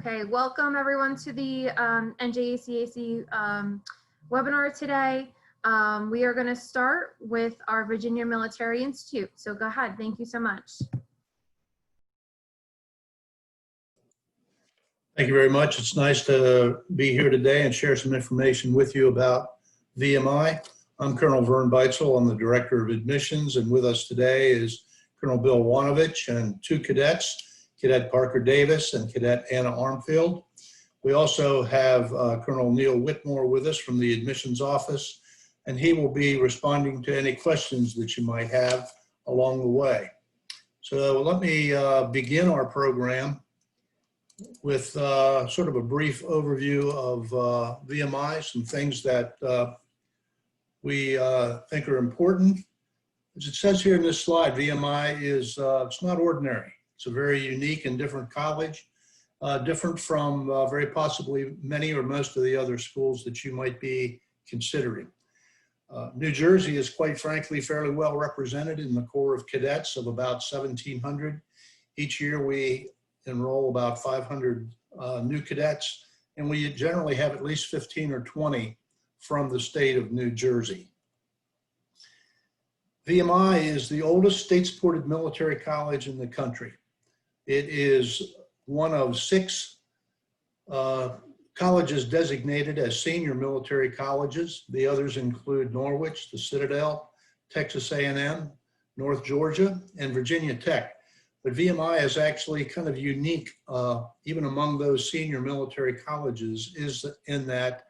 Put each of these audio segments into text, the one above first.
Okay, welcome everyone to the NJACAC webinar today. We are going to start with our Virginia Military Institute. So go ahead. Thank you so much. Thank you very much. It's nice to be here today and share some information with you about VMI. I'm Colonel Vern Beitzel. I'm the Director of Admissions, and with us today is Colonel Bill Wanovich and two cadets, Cadet Parker Davis and Cadet Anna Armfield. We also have Colonel Neil Whitmore with us from the admissions office, and he will be responding to any questions that you might have along the way. So let me begin our program with sort of a brief overview of VMI, some things that we think are important. As it says here in this slide, VMI is, it's not ordinary. It's a very unique and different college, different from very possibly many or most of the other schools that you might be considering. New Jersey is quite frankly fairly well represented in the Corps of Cadets of about 1,700. Each year we enroll about 500 new cadets, and we generally have at least 15 or 20 from the state of New Jersey. VMI is the oldest state-supported military college in the country. It is one of 6 colleges designated as senior military colleges. The others include Norwich, the Citadel, Texas A&M, North Georgia, and Virginia Tech. But VMI is actually kind of unique, even among those senior military colleges, is in that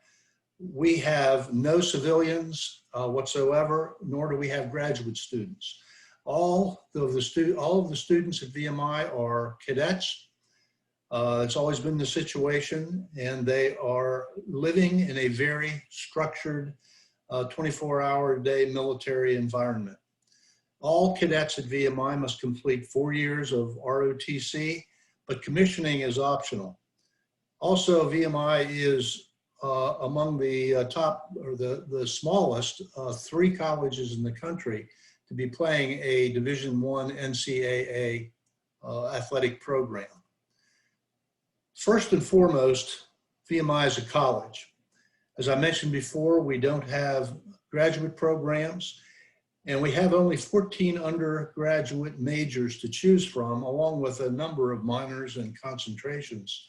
we have no civilians whatsoever, nor do we have graduate students. All of the students at VMI are cadets. It's always been the situation, and they are living in a very structured 24-hour-a-day military environment. All cadets at VMI must complete 4 years of ROTC, but commissioning is optional. Also, VMI is among the top, or the smallest 3 colleges in the country to be playing a Division I NCAA athletic program. First and foremost, VMI is a college. As I mentioned before, we don't have graduate programs, and we have only 14 undergraduate majors to choose from, along with a number of minors and concentrations.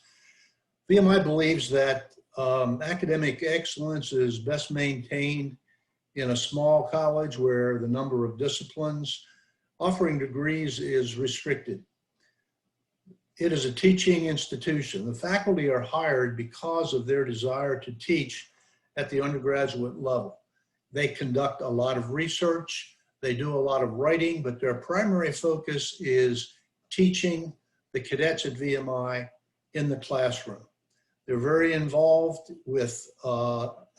VMI believes that academic excellence is best maintained in a small college where the number of disciplines offering degrees is restricted. It is a teaching institution. The faculty are hired because of their desire to teach at the undergraduate level. They conduct a lot of research, they do a lot of writing, but their primary focus is teaching the cadets at VMI in the classroom. They're very involved with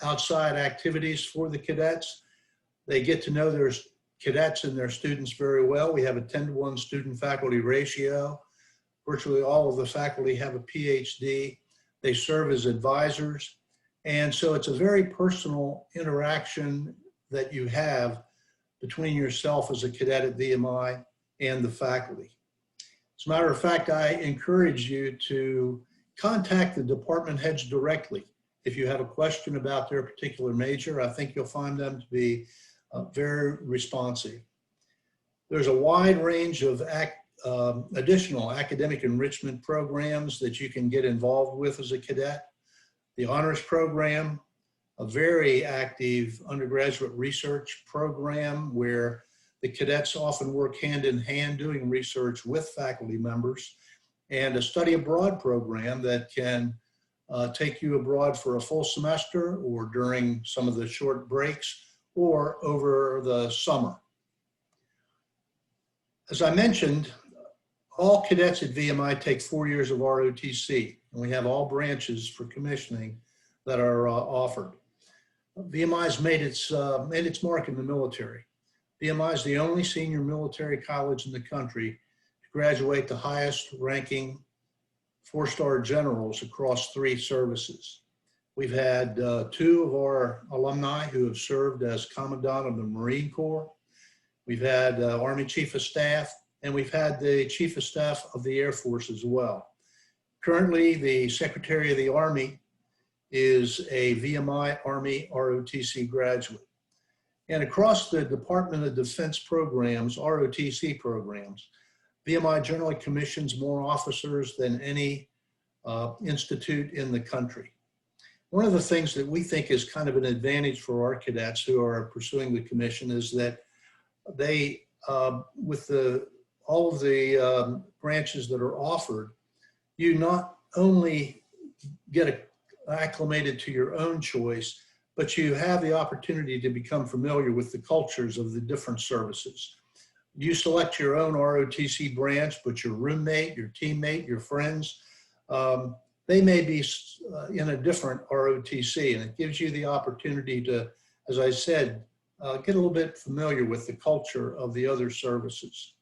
outside activities for the cadets. They get to know their cadets and their students very well. We have a 10-to-1 student-faculty ratio. Virtually all of the faculty have a PhD. They serve as advisors. And so it's a very personal interaction that you have between yourself as a cadet at VMI and the faculty. As a matter of fact, I encourage you to contact the department heads directly. If you have a question about their particular major, I think you'll find them to be very responsive. There's a wide range of additional academic enrichment programs that you can get involved with as a cadet. The honors program, a very active undergraduate research program where the cadets often work hand in hand doing research with faculty members, and a study abroad program that can take you abroad for a full semester or during some of the short breaks or over the summer. As I mentioned, all cadets at VMI take 4 years of ROTC, and we have all branches for commissioning that are offered. VMI has made its mark in the military. VMI is the only senior military college in the country to graduate the highest ranking 4-star generals across 3 services. We've had 2 of our alumni who have served as Commandant of the Marine Corps. We've had Army Chief of Staff, and we've had the Chief of Staff of the Air Force as well. Currently, the Secretary of the Army is a VMI Army ROTC graduate. And across the Department of Defense programs, ROTC programs, VMI generally commissions more officers than any institute in the country. One of the things that we think is kind of an advantage for our cadets who are pursuing the commission is that they, with all of the branches that are offered, you not only get acclimated to your own choice, but you have the opportunity to become familiar with the cultures of the different services. You select your own ROTC branch, but your roommate, your teammate, your friends, they may be in a different ROTC, and it gives you the opportunity to, as I said, get a little bit familiar with the culture of the other services.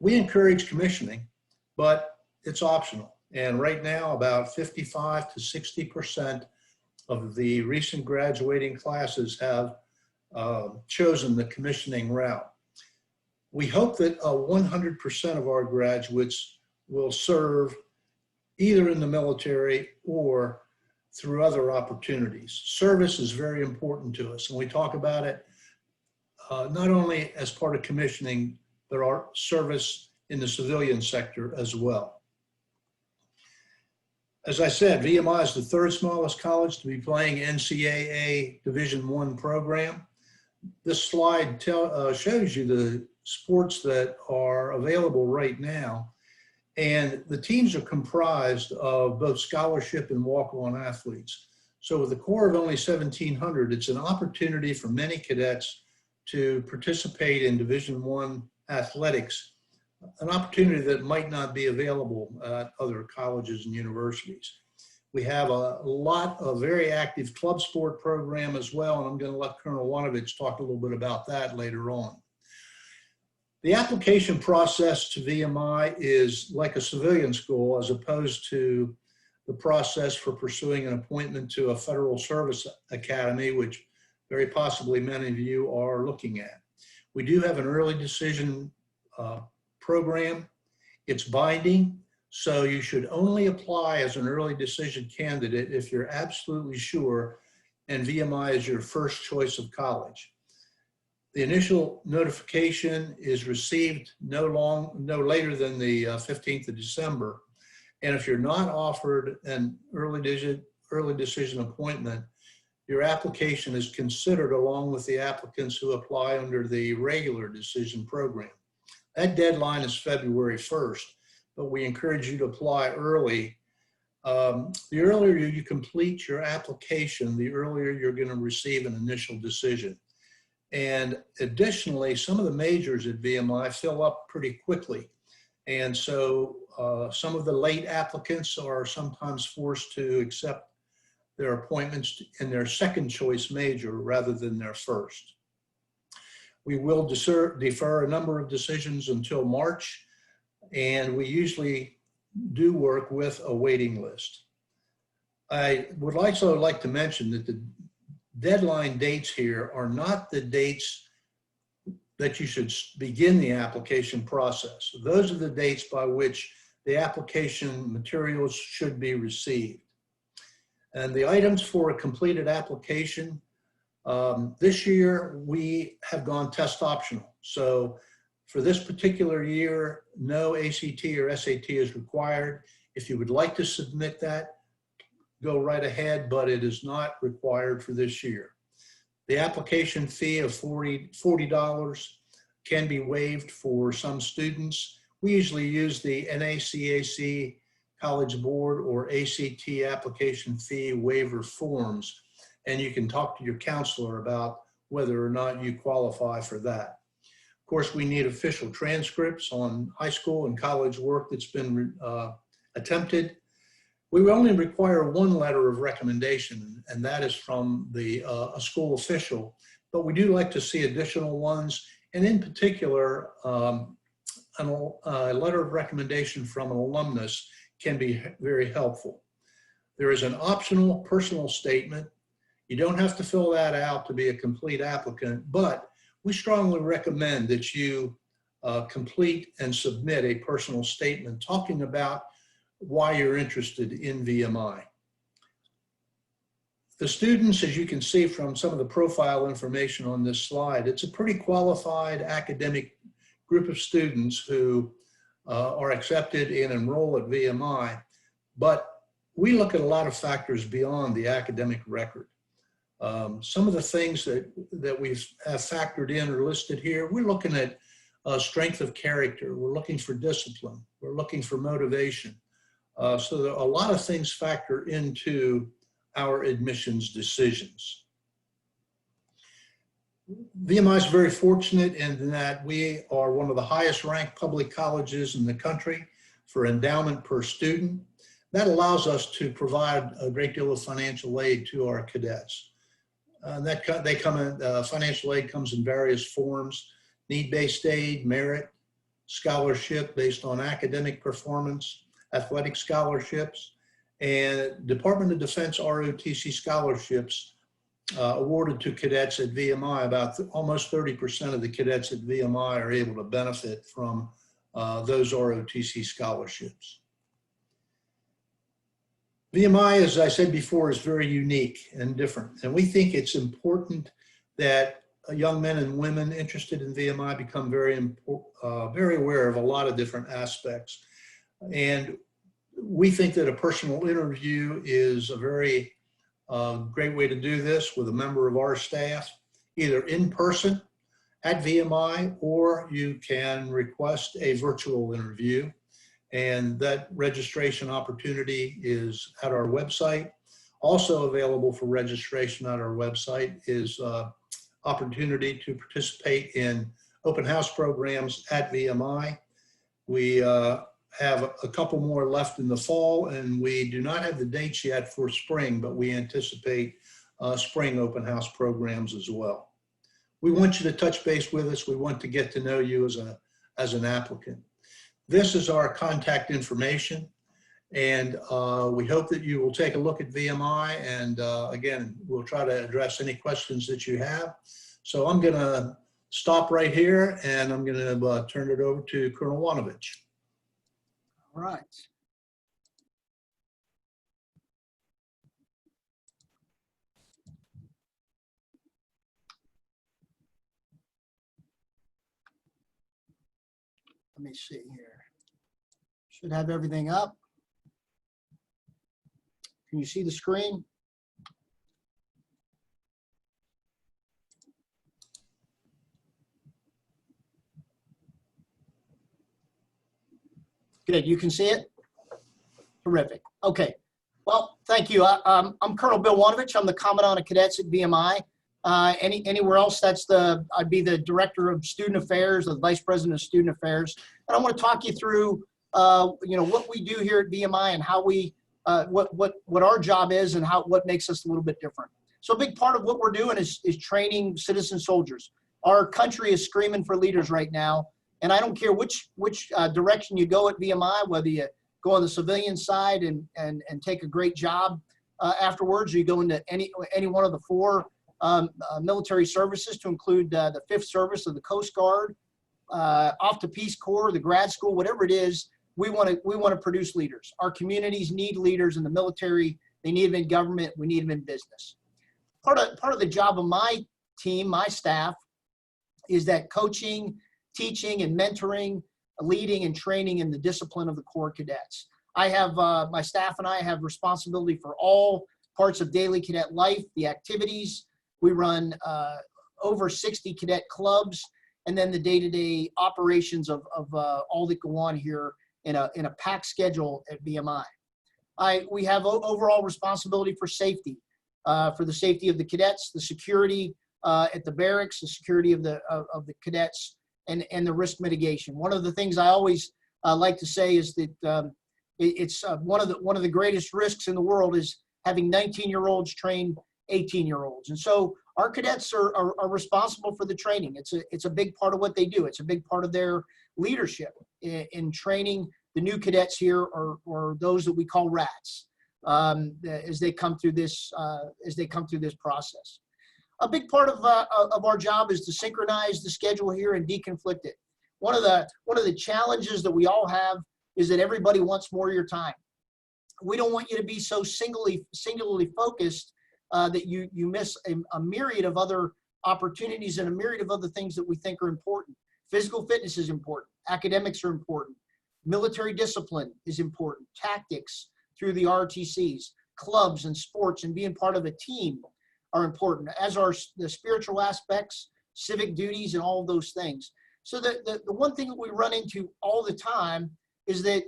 We encourage commissioning, but it's optional. And right now, about 55 to 60% of the recent graduating classes have chosen the commissioning route. We hope that 100% of our graduates will serve either in the military or through other opportunities. Service is very important to us, and we talk about it not only as part of commissioning, but our service in the civilian sector as well. As I said, VMI is the third smallest college to be playing NCAA Division I program. This slide shows you the sports that are available right now. And the teams are comprised of both scholarship and walk-on athletes. So with a core of only 1,700, it's an opportunity for many cadets to participate in Division I athletics, an opportunity that might not be available at other colleges and universities. We have a very active club sport program as well, and I'm going to let Colonel Wanovich talk a little bit about that later on. The application process to VMI is like a civilian school as opposed to the process for pursuing an appointment to a federal service academy, which very possibly many of you are looking at. We do have an early decision program. It's binding, so you should only apply as an early decision candidate if you're absolutely sure and VMI is your first choice of college. The initial notification is received no later than the 15th of December. And if you're not offered an early decision appointment, your application is considered along with the applicants who apply under the regular decision program. That deadline is February 1st, but we encourage you to apply early. The earlier you complete your application, the earlier you're going to receive an initial decision. And additionally, some of the majors at VMI fill up pretty quickly. And so some of the late applicants are sometimes forced to accept their appointments in their second choice major rather than their first. We will defer a number of decisions until March, and we usually do work with a waiting list. I would also like to mention that the deadline dates here are not the dates that you should begin the application process. Those are the dates by which the application materials should be received. And the items for a completed application, this year we have gone test optional. So for this particular year, no ACT or SAT is required. If you would like to submit that, go right ahead, but it is not required for this year. The application fee of $40 can be waived for some students. We usually use the NJACAC College Board or ACT application fee waiver forms, and you can talk to your counselor about whether or not you qualify for that. Of course, we need official transcripts on high school and college work that's been attempted. We only require one letter of recommendation, and that is from a school official, but we do like to see additional ones, and in particular, a letter of recommendation from an alumnus can be very helpful. There is an optional personal statement. You don't have to fill that out to be a complete applicant, but we strongly recommend that you complete and submit a personal statement talking about why you're interested in VMI. The students, as you can see from some of the profile information on this slide, it's a pretty qualified academic group of students who are accepted and enroll at VMI, but we look at a lot of factors beyond the academic record. Some of the things that we have factored in or listed here, we're looking at strength of character, we're looking for discipline, we're looking for motivation. So there are a lot of things factor into our admissions decisions. VMI is very fortunate in that we are one of the highest ranked public colleges in the country for endowment per student. That allows us to provide a great deal of financial aid to our cadets. Financial aid comes in various forms: need-based aid, merit, scholarship based on academic performance, athletic scholarships, and Department of Defense ROTC scholarships awarded to cadets at VMI. About almost 30% of the cadets at VMI are able to benefit from those ROTC scholarships. VMI, as I said before, is very unique and different, and we think it's important that young men and women interested in VMI become very aware of a lot of different aspects. And we think that a personal interview is a very great way to do this with a member of our staff, either in person at VMI, or you can request a virtual interview. And that registration opportunity is at our website. Also available for registration at our website is opportunity to participate in open house programs at VMI. We have a couple more left in the fall, and we do not have the dates yet for spring, but we anticipate spring open house programs as well. We want you to touch base with us. We want to get to know you as an applicant. This is our contact information, and we hope that you will take a look at VMI, and again, we'll try to address any questions that you have. So I'm going to stop right here, and I'm going to turn it over to Colonel Wanovich. All right. Let me see here. Should have everything up. Can you see the screen? Good, you can see it? Terrific. Okay, well, thank you. I'm Colonel Bill Wanovich. I'm the Commandant of Cadets at VMI. Anywhere else, I'd be the Director of Student Affairs, or the Vice President of Student Affairs. And I want to talk you through, what we do here at VMI and how we, what our job is and what makes us a little bit different. So a big part of what we're doing is training citizen soldiers. Our country is screaming for leaders right now. And I don't care which direction you go at VMI, whether you go on the civilian side and take a great job afterwards, or you go into any one of the four military services, to include the 5th Service of the Coast Guard, off to Peace Corps, the grad school, whatever it is. We want to produce leaders. Our communities need leaders in the military. They need them in government. We need them in business. Part of the job of my team, my staff, is that coaching, teaching, and mentoring, leading, and training in the discipline of the Corps cadets. I have my staff and I have responsibility for all parts of daily cadet life, the activities. We run over 60 cadet clubs, and then the day-to-day operations of all that go on here in a packed schedule at VMI. We have overall responsibility for safety, for the safety of the cadets, the security at the barracks, the security of the cadets, and the risk mitigation. One of the things I always like to say is that it's one of the greatest risks in the world is having 19-year-olds train 18-year-olds. And so our cadets are responsible for the training. It's a big part of what they do. It's a big part of their leadership in training the new cadets here, or those that we call RATs, as they come through this process. A big part of our job is to synchronize the schedule here and deconflict it. One of the challenges that we all have is that everybody wants more of your time. we don't want you to be so singularly focused that you miss a myriad of other opportunities and a myriad of other things that we think are important. Physical fitness is important. Academics are important. Military discipline is important. Tactics through the ROTCs, clubs and sports and being part of a team are important, as are the spiritual aspects, civic duties, and all of those things. So the one thing that we run into all the time is that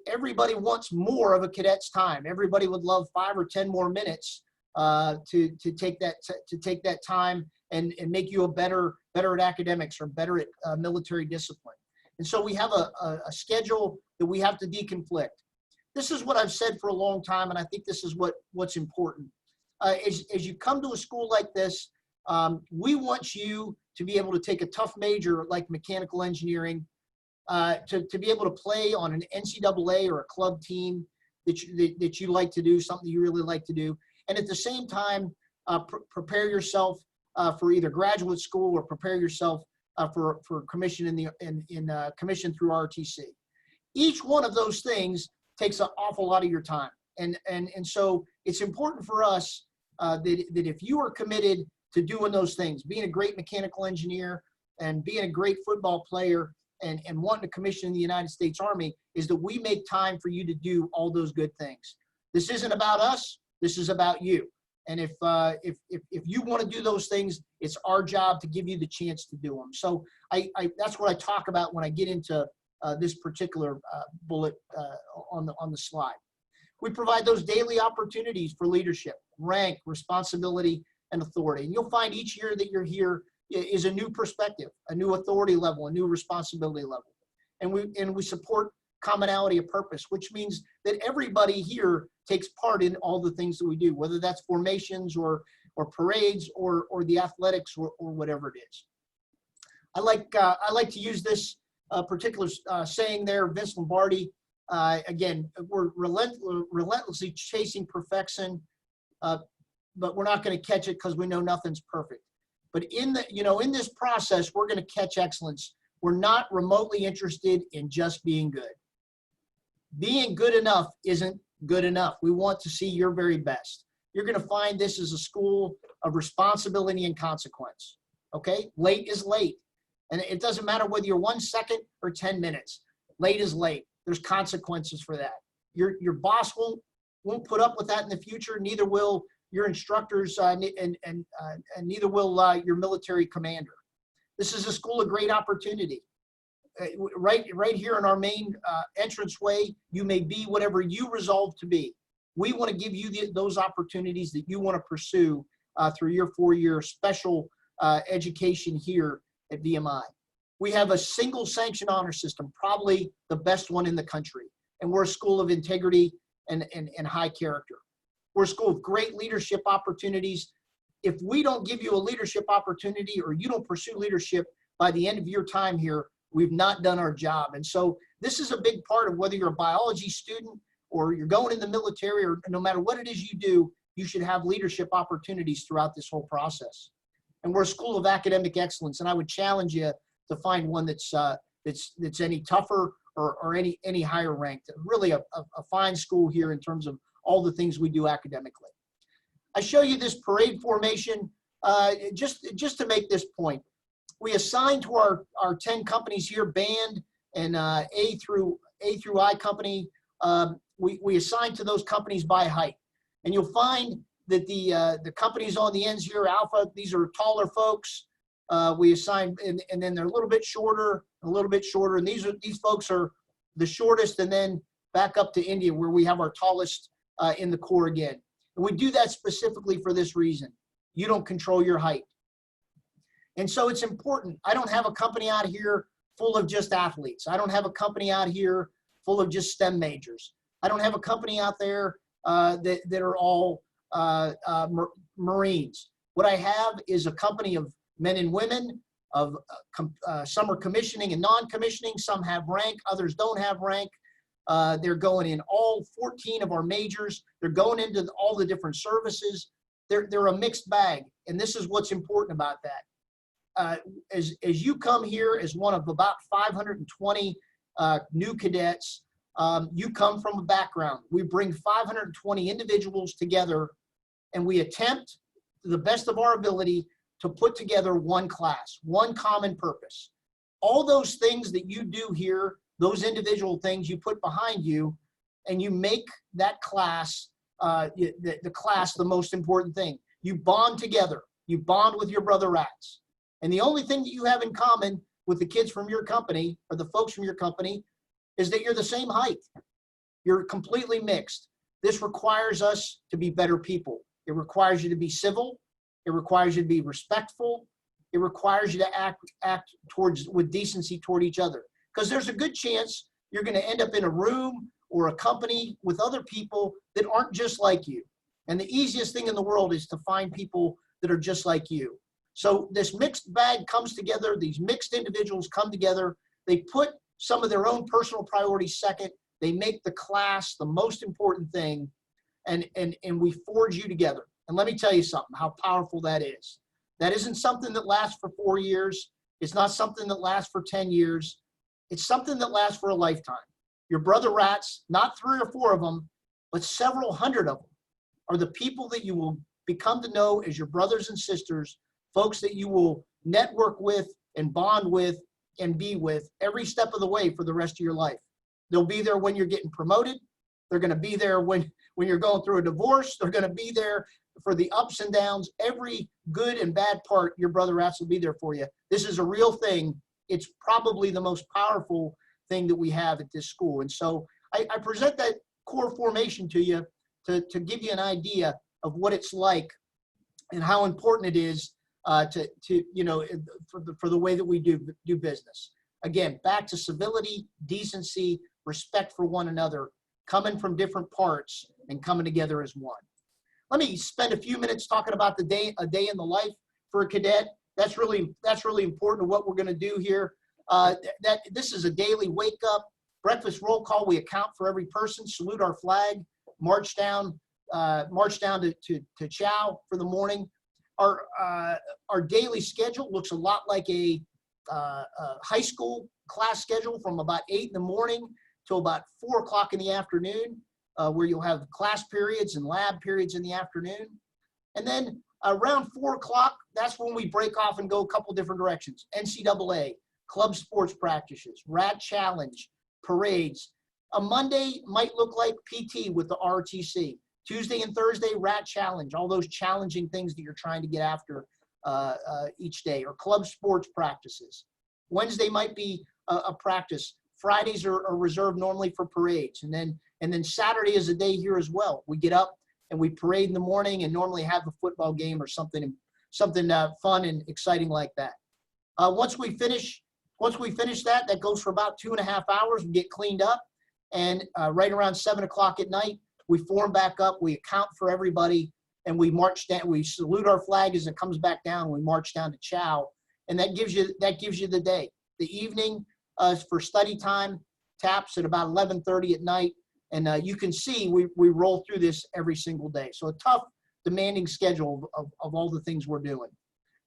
everybody wants more of a cadet's time. Everybody would love 5 or 10 more minutes to take that time and make you better at academics or better at military discipline. And so we have a schedule that we have to deconflict. This is what I've said for a long time, and I think this is what's important. As you come to a school like this, we want you to be able to take a tough major like mechanical engineering, to be able to play on an NCAA or a club team that you like to do, something you really like to do, and at the same time prepare yourself for either graduate school or prepare yourself for commission commission through ROTC. Each one of those things takes an awful lot of your time, and so it's important for us that if you are committed to doing those things, being a great mechanical engineer and being a great football player and wanting to commission in the United States Army, is that we make time for you to do all those good things. This isn't about us. This is about you. And if you want to do those things, it's our job to give you the chance to do them. So that's what I talk about when I get into this particular bullet on the slide. We provide those daily opportunities for leadership, rank, responsibility, and authority. And you'll find each year that you're here is a new perspective, a new authority level, a new responsibility level. And we support commonality of purpose, which means that everybody here takes part in all the things that we do, whether that's formations or parades or the athletics or whatever it is. I like to use this particular saying there, Vince Lombardi. Again, we're relentlessly chasing perfection, but we're not going to catch it because we know nothing's perfect. But in this process, we're going to catch excellence. We're not remotely interested in just being good. Being good enough isn't good enough. We want to see your very best. You're going to find this is a school of responsibility and consequence. Okay? Late is late. And it doesn't matter whether you're 1 second or 10 minutes. Late is late. There's consequences for that. Your boss won't put up with that in the future. Neither will your instructors, and neither will your military commander. This is a school of great opportunity. Right here in our main entranceway, you may be whatever you resolve to be. We want to give you those opportunities that you want to pursue through your 4-year special education here at VMI. We have a single sanction honor system, probably the best one in the country. And we're a school of integrity and high character. We're a school of great leadership opportunities. If we don't give you a leadership opportunity or you don't pursue leadership by the end of your time here, we've not done our job. And so this is a big part of whether you're a biology student or you're going in the military, or no matter what it is you do, you should have leadership opportunities throughout this whole process. And we're a school of academic excellence, and I would challenge you to find one that's any tougher or any higher ranked. Really a fine school here in terms of all the things we do academically. I show you this parade formation just to make this point. We assign to our 10 companies here, band and A through I company, we assign to those companies by height. And you'll find that the companies on the ends here, Alpha, these are taller folks. We assign, and then they're a little bit shorter, and these folks are the shortest, and then back up to India where we have our tallest in the Corps again. And we do that specifically for this reason. You don't control your height. And so it's important. I don't have a company out here full of just athletes. I don't have a company out here full of just STEM majors. I don't have a company out there that are all Marines. What I have is a company of men and women, of some are commissioning and non-commissioning. Some have rank, others don't have rank. They're going in all 14 of our majors. They're going into all the different services. They're a mixed bag, and this is what's important about that. As you come here as one of about 520 new cadets, You come from a background. We bring 520 individuals together, and we attempt to the best of our ability to put together one class, one common purpose. All those things that you do here, those individual things you put behind you, and you make that class, the class, the most important thing. You bond together. You bond with your brother rats. And the only thing that you have in common with the kids from your company or the folks from your company is that you're the same height. You're completely mixed. This requires us to be better people. It requires you to be civil. It requires you to be respectful. It requires you to act with decency toward each other. Because there's a good chance you're going to end up in a room or a company with other people that aren't just like you. And the easiest thing in the world is to find people that are just like you. So this mixed bag comes together. These mixed individuals come together. They put some of their own personal priorities second. They make the class the most important thing, and we forge you together. And let me tell you something, how powerful that is. That isn't something that lasts for 4 years. It's not something that lasts for 10 years. It's something that lasts for a lifetime. Your brother rats, not 3 or 4 of them, but several hundred of them, are the people that you will become to know as your brothers and sisters, folks that you will network with and bond with and be with every step of the way for the rest of your life. They'll be there when you're getting promoted. They're going to be there when you're going through a divorce. They're going to be there for the ups and downs. Every good and bad part, your brother rats will be there for you. This is a real thing. It's probably the most powerful thing that we have at this school. And so I present that core formation to you to give you an idea of what it's like and how important it is for the way that we do business. Again, back to civility, decency, respect for one another, coming from different parts and coming together as one. Let me spend a few minutes talking about a day in the life for a cadet. That's really important to what we're going to do here. This is a daily wake up, breakfast roll call. We account for every person, salute our flag, march down to chow for the morning. Our daily schedule looks a lot like a high school class schedule, from about 8 in the morning till about 4 o'clock in the afternoon, where you'll have class periods and lab periods in the afternoon. And then around 4 o'clock, that's when we break off and go a couple different directions. NCAA, club sports practices, Rat Challenge, parades. A Monday might look like PT with the ROTC. Tuesday and Thursday, Rat Challenge, all those challenging things that you're trying to get after each day, or club sports practices. Wednesday might be a practice. Fridays are reserved normally for parades. And then Saturday is a day here as well. We get up and we parade in the morning and normally have a football game or something fun and exciting like that. Once we finish that goes for about 2.5 hours. We get cleaned up, and right around 7 o'clock at night, we form back up, we account for everybody, and we march down. We salute our flag as it comes back down. We march down to chow, and that gives you the day. The evening for study time taps at about 11:30 at night, and you can see we roll through this every single day. So a tough, demanding schedule of all the things we're doing.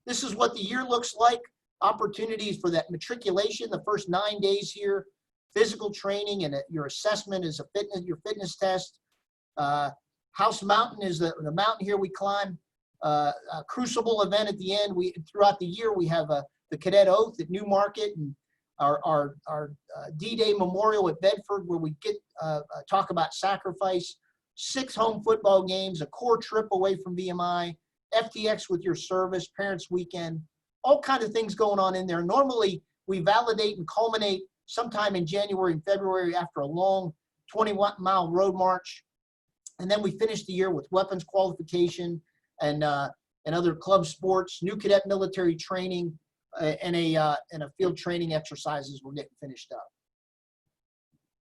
This is what the year looks like. Opportunities for that matriculation, the first 9 days here, physical training, and your assessment is your fitness test. House Mountain is the mountain here we climb. A crucible event at the end. Throughout the year we have the cadet oath at Newmarket, and our D-Day memorial at Bedford, where we get talk about sacrifice. 6 home football games, a core trip away from VMI, FTX with your service, Parents Weekend, all kinds of things going on in there. Normally we validate and culminate sometime in January and February after a long 21-mile road march. And then we finish the year with weapons qualification and other club sports, new cadet military training, and a field training exercises. We're getting finished up.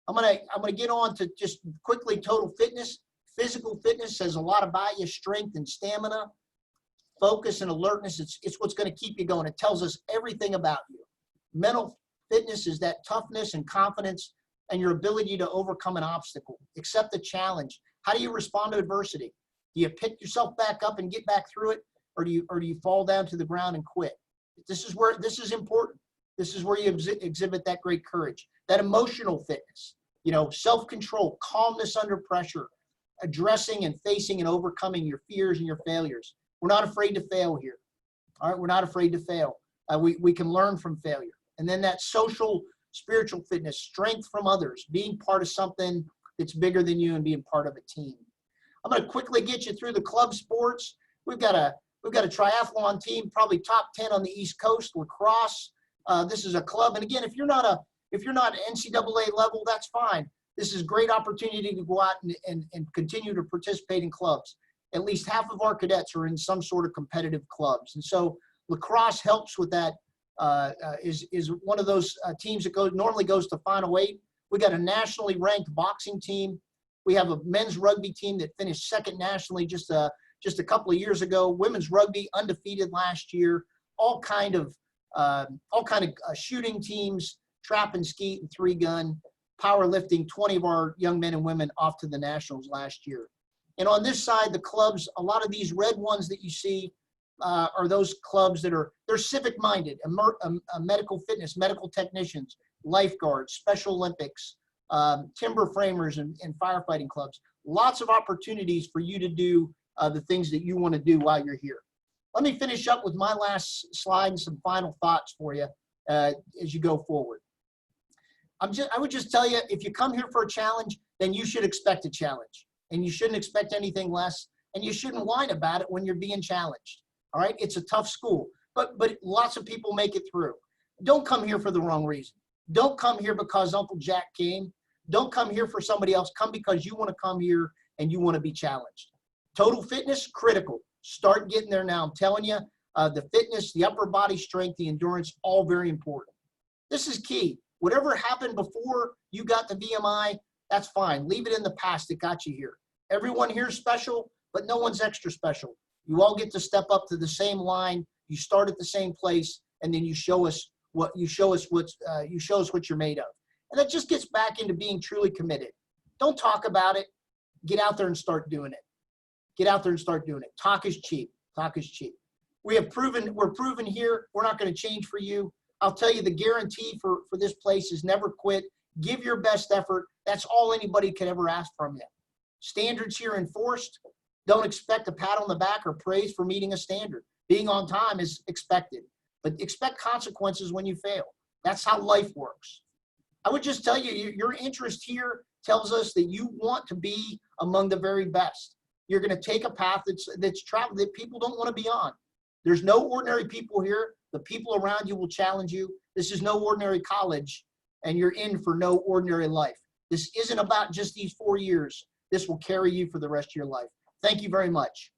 I'm gonna get on to just quickly total fitness. Physical fitness says a lot about you: strength and stamina, focus and alertness. It's what's going to keep you going. It tells us everything about you. Mental fitness is that toughness and confidence and your ability to overcome an obstacle, accept the challenge. How do you respond to adversity? Do you pick yourself back up and get back through it, or do you fall down to the ground and quit? This is important. This is where you exhibit that great courage. That emotional fitness. self-control, calmness under pressure, addressing and facing and overcoming your fears and your failures. We're not afraid to fail here. All right, we're not afraid to fail. We can learn from failure. And then that social, spiritual fitness, strength from others, being part of something that's bigger than you and being part of a team. I'm going to quickly get you through the club sports. We've got a triathlon team, probably top 10 on the East Coast. Lacrosse. This is a club, and again, if you're not NCAA level, that's fine. This is a great opportunity to go out and continue to participate in clubs. At least half of our cadets are in some sort of competitive clubs, and so lacrosse helps with that. Is one of those teams that normally goes to Final 8. We got a nationally ranked boxing team. We have a men's rugby team that finished second nationally just a couple of years ago. Women's rugby undefeated last year. All kind of shooting teams, trap and skeet and 3-gun, powerlifting. 20 of our young men and women off to the nationals last year. And on this side, the clubs, a lot of these red ones that you see are those clubs they're civic-minded, medical fitness, medical technicians, lifeguards, Special Olympics, timber framers, and firefighting clubs. Lots of opportunities for you to do the things that you want to do while you're here. Let me finish up with my last slide and some final thoughts for you as you go forward. I would just tell you, if you come here for a challenge, then you should expect a challenge. And you shouldn't expect anything less. And you shouldn't whine about it when you're being challenged. All right? It's a tough school. But lots of people make it through. Don't come here for the wrong reason. Don't come here because Uncle Jack came. Don't come here for somebody else. Come because you want to come here and you want to be challenged. Total fitness, critical. Start getting there now. I'm telling you, the fitness, the upper body strength, the endurance, all very important. This is key. Whatever happened before you got the VMI, that's fine. Leave it in the past. It got you here. Everyone here is special, but no one's extra special. You all get to step up to the same line. You start at the same place, and then you show us what you're made of. And that just gets back into being truly committed. Don't talk about it. Get out there and start doing it. Get out there and start doing it. Talk is cheap. Talk is cheap. We're proven here. We're not going to change for you. I'll tell you, the guarantee for this place is never quit. Give your best effort. That's all anybody could ever ask from you. Standards here enforced. Don't expect a pat on the back or praise for meeting a standard. Being on time is expected, but expect consequences when you fail. That's how life works. I would just tell you, your interest here tells us that you want to be among the very best. You're going to take a path that's traveled that people don't want to be on. There's no ordinary people here. The people around you will challenge you. This is no ordinary college, and you're in for no ordinary life. This isn't about just these 4 years. This will carry you for the rest of your life. Thank you very much.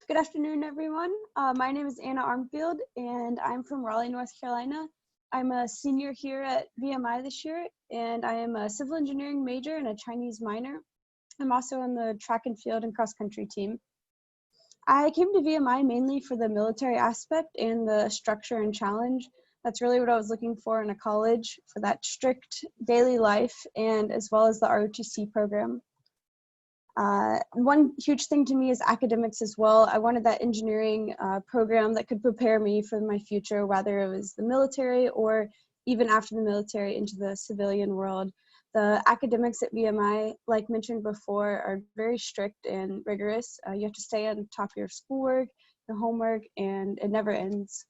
Good afternoon, everyone. My name is Anna Armfield, and I'm from Raleigh, North Carolina. I'm a senior here at VMI this year, and I am a civil engineering major and a Chinese minor. I'm also on the track and field and cross country team. I came to VMI mainly for the military aspect and the structure and challenge. That's really what I was looking for in a college, for that strict daily life, and as well as the ROTC program. One huge thing to me is academics as well. I wanted that engineering program that could prepare me for my future, whether it was the military or even after the military into the civilian world. The academics at VMI, like mentioned before, are very strict and rigorous. You have to stay on top of your schoolwork, your homework, and it never ends.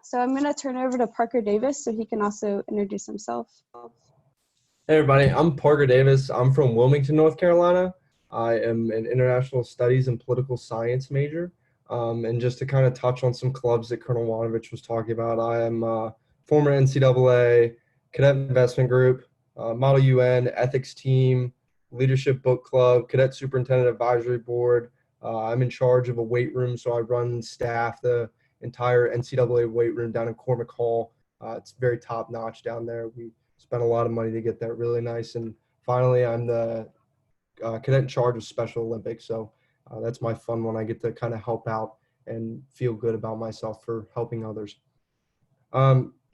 So I'm going to turn over to Parker Davis so he can also introduce himself. Hey everybody, I'm Parker Davis. I'm from Wilmington, North Carolina. I am an international studies and political science major. And just to kind of touch on some clubs that Colonel Wanovich was talking about, I am a former NCAA, Cadet Investment Group, Model UN, Ethics Team, Leadership Book Club, Cadet Superintendent Advisory Board. I'm in charge of a weight room, so I run and staff the entire NCAA weight room down in Cormac Hall. It's very top-notch down there. We spent a lot of money to get that really nice. And finally, I'm the cadet in charge of Special Olympics. So that's my fun one. I get to kind of help out and feel good about myself for helping others.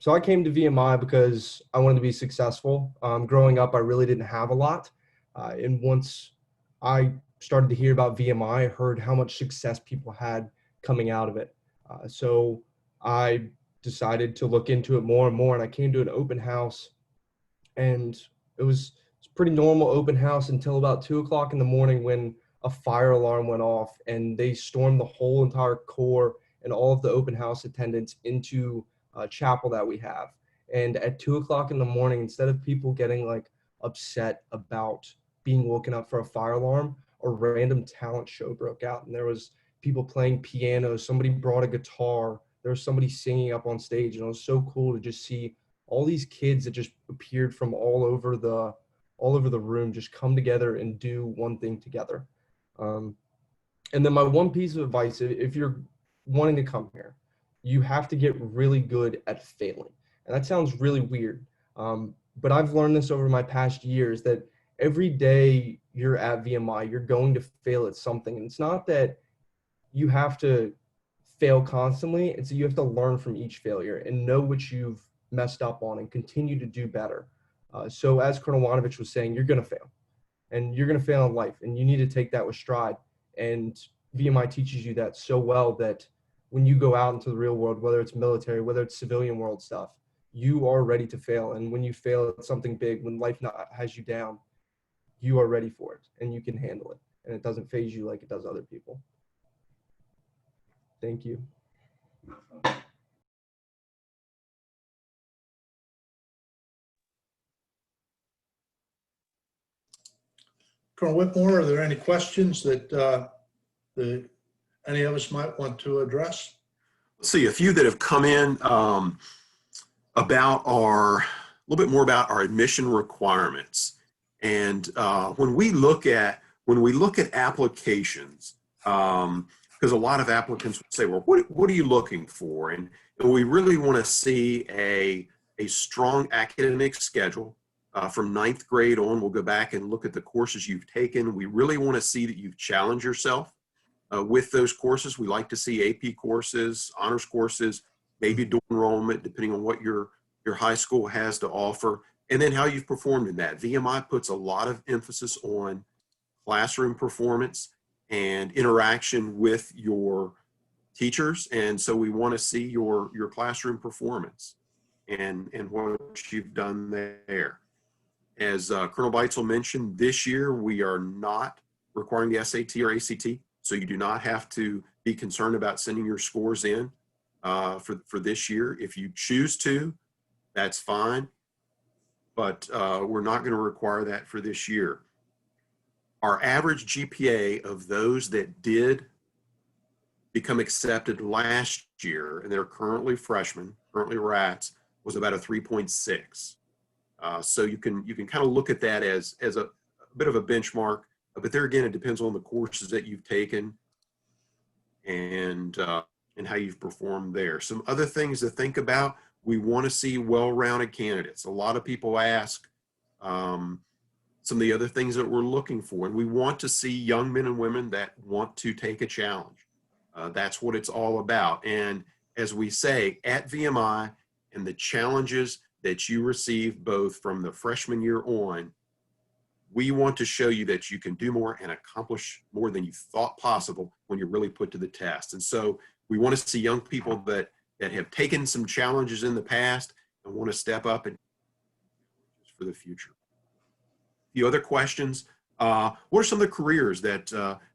So I came to VMI because I wanted to be successful. Growing up, I really didn't have a lot. And once I started to hear about VMI, I heard how much success people had coming out of it. So I decided to look into it more and more. And I came to an open house, and it was a pretty normal open house until about 2 o'clock in the morning when a fire alarm went off, and they stormed the whole entire corps and all of the open house attendants into a chapel that we have. And at 2 o'clock in the morning, instead of people getting like upset about being woken up for a fire alarm, a random talent show broke out, and there was people playing piano. Somebody brought a guitar. There was somebody singing up on stage, and it was so cool to just see all these kids that just appeared from all over the room just come together and do one thing together. And then my one piece of advice, if you're wanting to come here, you have to get really good at failing. And that sounds really weird, but I've learned this over my past years, that every day you're at VMI, you're going to fail at something. And it's not that you have to fail constantly, it's that you have to learn from each failure and know what you've messed up on and continue to do better. So as Colonel Wanovich was saying, you're going to fail, and you're going to fail in life, and you need to take that with stride. And VMI teaches you that so well that when you go out into the real world, whether it's military, whether it's civilian world stuff, you are ready to fail. And when you fail at something big, when life has you down, you are ready for it and you can handle it. And it doesn't phase you like it does other people. Thank you. Colonel Whitmore, are there any questions that any of us might want to address? Let's see, a few that have come in about a little bit more about our admission requirements. And when we look at applications, because a lot of applicants would say, well, what are you looking for? And we really want to see a strong academic schedule. From 9th grade on, we'll go back and look at the courses you've taken. We really want to see that you've challenged yourself with those courses. We like to see AP courses, honors courses, maybe dual enrollment, depending on what your high school has to offer, and then how you've performed in that. VMI puts a lot of emphasis on classroom performance and interaction with your teachers, and so we want to see your classroom performance and what you've done there. As Colonel Beitzel mentioned, this year we are not requiring the SAT or ACT, so you do not have to be concerned about sending your scores in for this year. If you choose to, that's fine, but we're not going to require that for this year. Our average GPA of those that did become accepted last year, and they're currently freshmen, currently RATs, was about a 3.6. So you can kind of look at that as a bit of a benchmark, but there again, it depends on the courses that you've taken and how you've performed there. Some other things to think about: we want to see well-rounded candidates. A lot of people ask some of the other things that we're looking for, and we want to see young men and women that want to take a challenge. That's what it's all about. And as we say at VMI, and the challenges that you receive both from the freshman year on, we want to show you that you can do more and accomplish more than you thought possible when you're really put to the test. And so we want to see young people that have taken some challenges in the past and want to step up and for the future. A few other questions. What are some of the careers that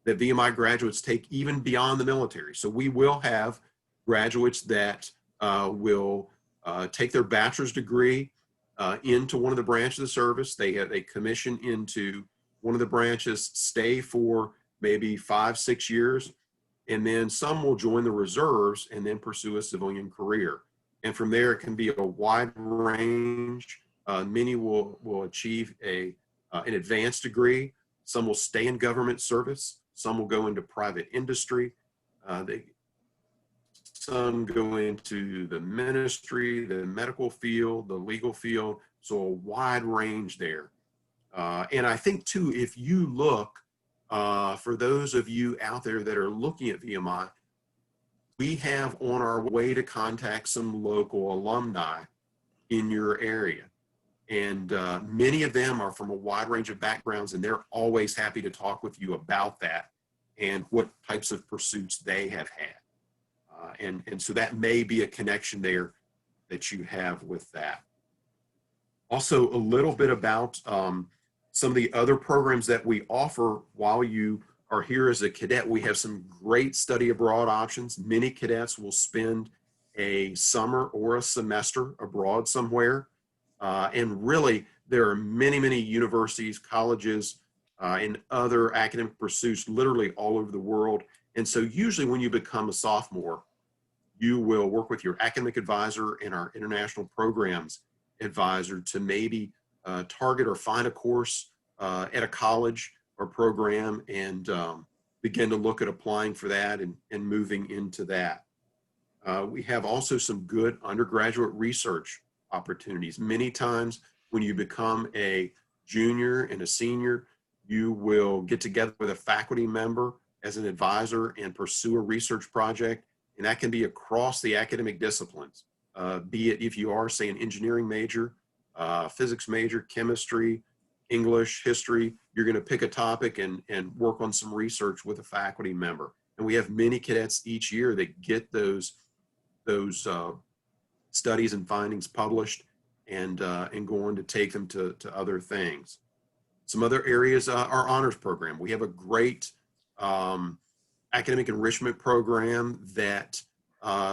VMI graduates take even beyond the military? So we will have graduates that will take their bachelor's degree into one of the branches of the service. They commission into one of the branches, stay for maybe 5-6 years, and then some will join the reserves and then pursue a civilian career. And from there, it can be a wide range. Many will achieve an advanced degree. Some will stay in government service. Some will go into private industry. Some go into the ministry, the medical field, the legal field, so a wide range there. And I think too, if you look, for those of you out there that are looking at VMI, we have on our way to contact some local alumni in your area. And many of them are from a wide range of backgrounds, and they're always happy to talk with you about that and what types of pursuits they have had. And so that may be a connection there that you have with that. Also, a little bit about some of the other programs that we offer while you are here as a cadet. We have some great study abroad options. Many cadets will spend a summer or a semester abroad somewhere. And really, there are many, many universities, colleges, and other academic pursuits literally all over the world. And so usually when you become a sophomore, you will work with your academic advisor and our international programs advisor to maybe target or find a course at a college or program and begin to look at applying for that and moving into that. We have also some good undergraduate research opportunities. Many times when you become a junior and a senior, you will get together with a faculty member as an advisor and pursue a research project. And that can be across the academic disciplines, be it if you are, say, an engineering major, physics major, chemistry, English, history, you're going to pick a topic and work on some research with a faculty member. And we have many cadets each year that get those studies and findings published and go on to take them to other things. Some other areas, our honors program. We have a great academic enrichment program that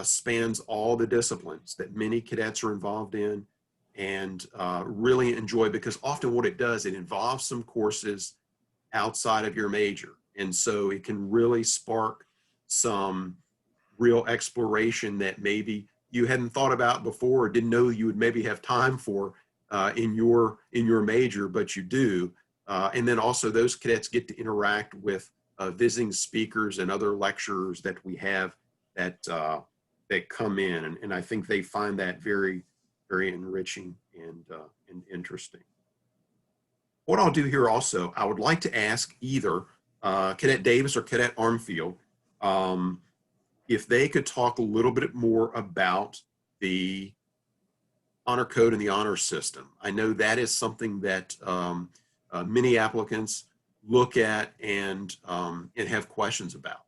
spans all the disciplines that many cadets are involved in and really enjoy, because often what it does, it involves some courses outside of your major. And so it can really spark some real exploration that maybe you hadn't thought about before or didn't know you would maybe have time for in your major, but you do. And then also those cadets get to interact with visiting speakers and other lecturers that we have that come in. And I think they find that very, very enriching and interesting. What I'll do here also, I would like to ask either Cadet Davis or Cadet Armfield if they could talk a little bit more about the honor code and the honor system. I know that is something that many applicants look at and have questions about.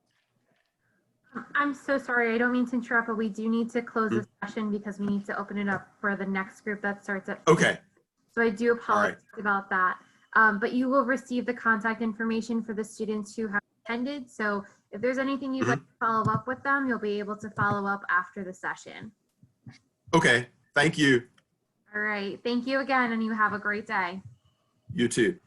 I'm so sorry. I don't mean to interrupt, but we do need to close the session because we need to open it up for the next group that starts at 2. Okay. So I do apologize about that. But you will receive the contact information for the students who have attended. So if there's anything you'd like to follow up with them, you'll be able to follow up after the session. Okay. Thank you. All right. Thank you again, and you have a great day. You too.